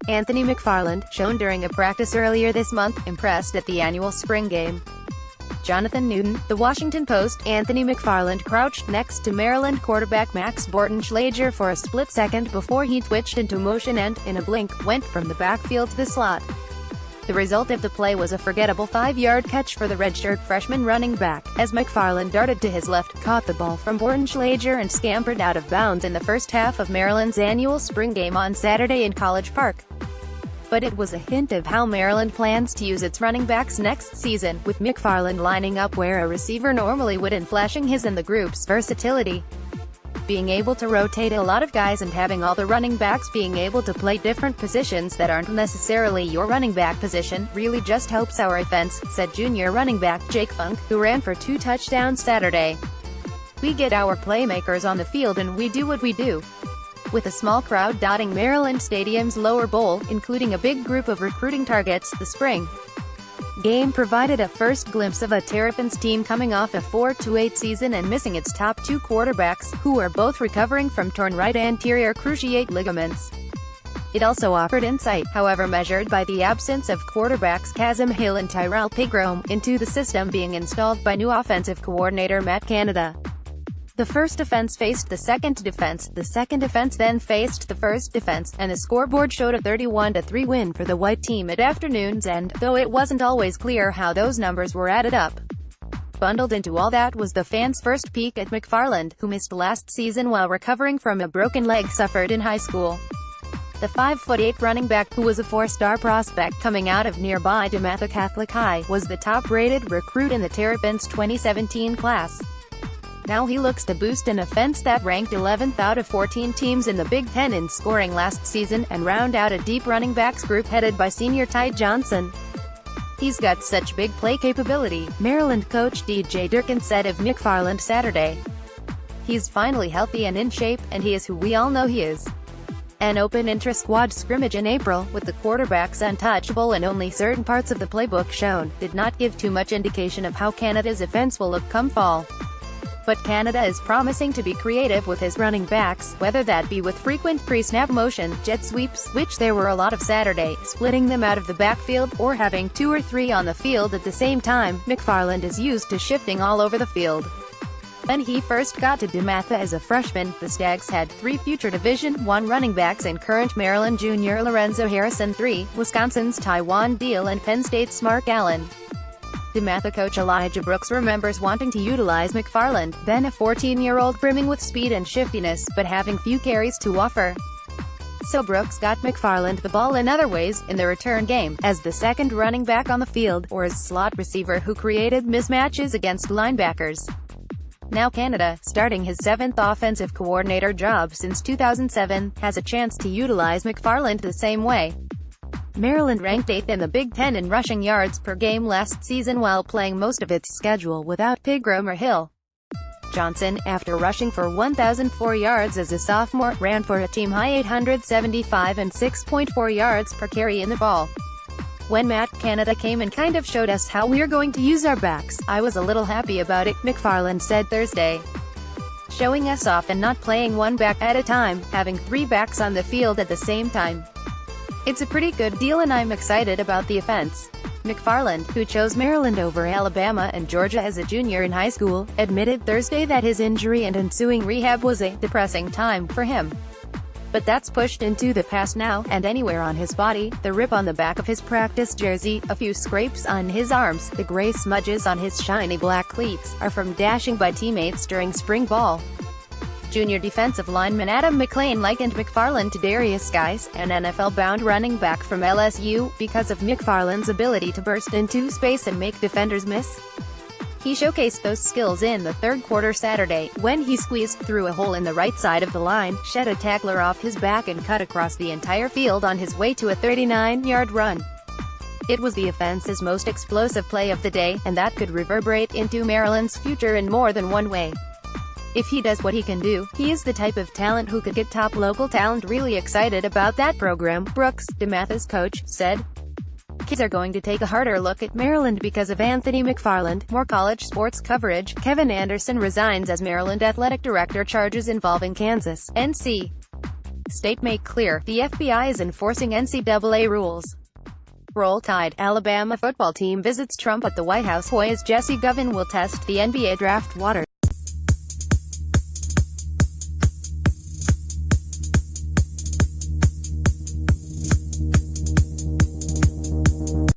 Anthony McFarland, shown during a practice earlier this month, impressed at the annual spring game. Jonathan Newton, The Washington Post. Anthony McFarland crouched next to Maryland quarterback Max Bortenschlager for a split second before he twitched into motion and, in a blink, went from the backfield to the slot. The result of the play was a forgettable 5-yard catch for the redshirt freshman running back, as McFarland darted to his left, caught the ball from Bortenschlager and scampered out of bounds in the first half of Maryland's annual spring game on Saturday in College Park. But it was a hint of how Maryland plans to use its running backs next season, with McFarland lining up where a receiver normally would and flashing his and the group's versatility. Being able to rotate a lot of guys and having all the running backs being able to play different positions that aren't necessarily your running back position, really just helps our offense, said junior running back Jake Funk, who ran for 2 touchdowns Saturday. We get our playmakers on the field and we do what we do. With a small crowd dotting Maryland Stadium's lower bowl, including a big group of recruiting targets, the spring game provided a first glimpse of a Terps team coming off a 4-8 season and missing its top 2 quarterbacks, who are both recovering from torn right anterior cruciate ligaments. It also offered insight, however measured by the absence of quarterbacks Kazim Hill and Tyrell Pigrome, into the system being installed by new offensive coordinator Matt Canada. The first defense faced the second defense then faced the first defense, and the scoreboard showed a 31-3 win for the white team at afternoon's end, though it wasn't always clear how those numbers were added up. Bundled into all that was the fans' first peek at McFarland, who missed last season while recovering from a broken leg suffered in high school. The 5'8" running back, who was a 4-star prospect coming out of nearby DeMatha Catholic High, was the top-rated recruit in the Terrapins' 2017 class. Now he looks to boost an offense that ranked 11th out of 14 teams in the Big Ten in scoring last season, and round out a deep running backs group headed by senior Ty Johnson. He's got such big play capability, Maryland coach DJ Durkin said of McFarland Saturday. He's finally healthy and in shape, and he is who we all know he is. An open intra-squad scrimmage in April, with the quarterbacks untouchable and only certain parts of the playbook shown, did not give too much indication of how Canada's offense will look come fall. But Canada is promising to be creative with his running backs, whether that be with frequent pre-snap motion, jet sweeps, which there were a lot of Saturday, splitting them out of the backfield, or having 2 or 3 on the field at the same time. McFarland is used to shifting all over the field. When he first got to DeMatha as a freshman, the Stags had 3 future Division I running backs and current Maryland junior Lorenzo Harrison, 3, Wisconsin's Tywan Deal and Penn State's Mark Allen. DeMatha coach Elijah Brooks remembers wanting to utilize McFarland, then a 14-year-old brimming with speed and shiftiness, but having few carries to offer. So Brooks got McFarland the ball in other ways, in the return game, as the second running back on the field, or as slot receiver who created mismatches against linebackers. Now Canada, starting his 7th offensive coordinator job since 2007, has a chance to utilize McFarland the same way. Maryland ranked 8th in the Big Ten in rushing yards per game last season while playing most of its schedule without Pigrome or Hill. Johnson, after rushing for 1,004 yards as a sophomore, ran for a team-high 875 and 6.4 yards per carry in the ball. When Matt Canada came and kind of showed us how we're going to use our backs, I was a little happy about it, McFarland said Thursday. Showing us off and not playing one back at a time, having 3 backs on the field at the same time. It's a pretty good deal and I'm excited about the offense. McFarland, who chose Maryland over Alabama and Georgia as a junior in high school, admitted Thursday that his injury and ensuing rehab was a depressing time for him. But that's pushed into the past now, and anywhere on his body, the rip on the back of his practice jersey, a few scrapes on his arms, the gray smudges on his shiny black cleats, are from dashing by teammates during spring ball. Junior defensive lineman Adam McLean likened McFarland to Darius Guice, an NFL-bound running back from LSU, because of McFarland's ability to burst into space and make defenders miss. He showcased those skills in the third quarter Saturday, when he squeezed through a hole in the right side of the line, shed a tackler off his back and cut across the entire field on his way to a 39-yard run. It was the offense's most explosive play of the day, and that could reverberate into Maryland's future in more than one way. If he does what he can do, he is the type of talent who could get top local talent really excited about that program, Brooks, DeMatha's coach, said. Kids are going to take a harder look at Maryland because of Anthony McFarland. More college sports coverage. Kevin Anderson resigns as Maryland athletic director. Charges involving Kansas, NC State make clear, the FBI is enforcing NCAA rules. Roll Tide. Alabama football team visits Trump at the White House. Hoyas Jesse Govan will test the NBA draft waters.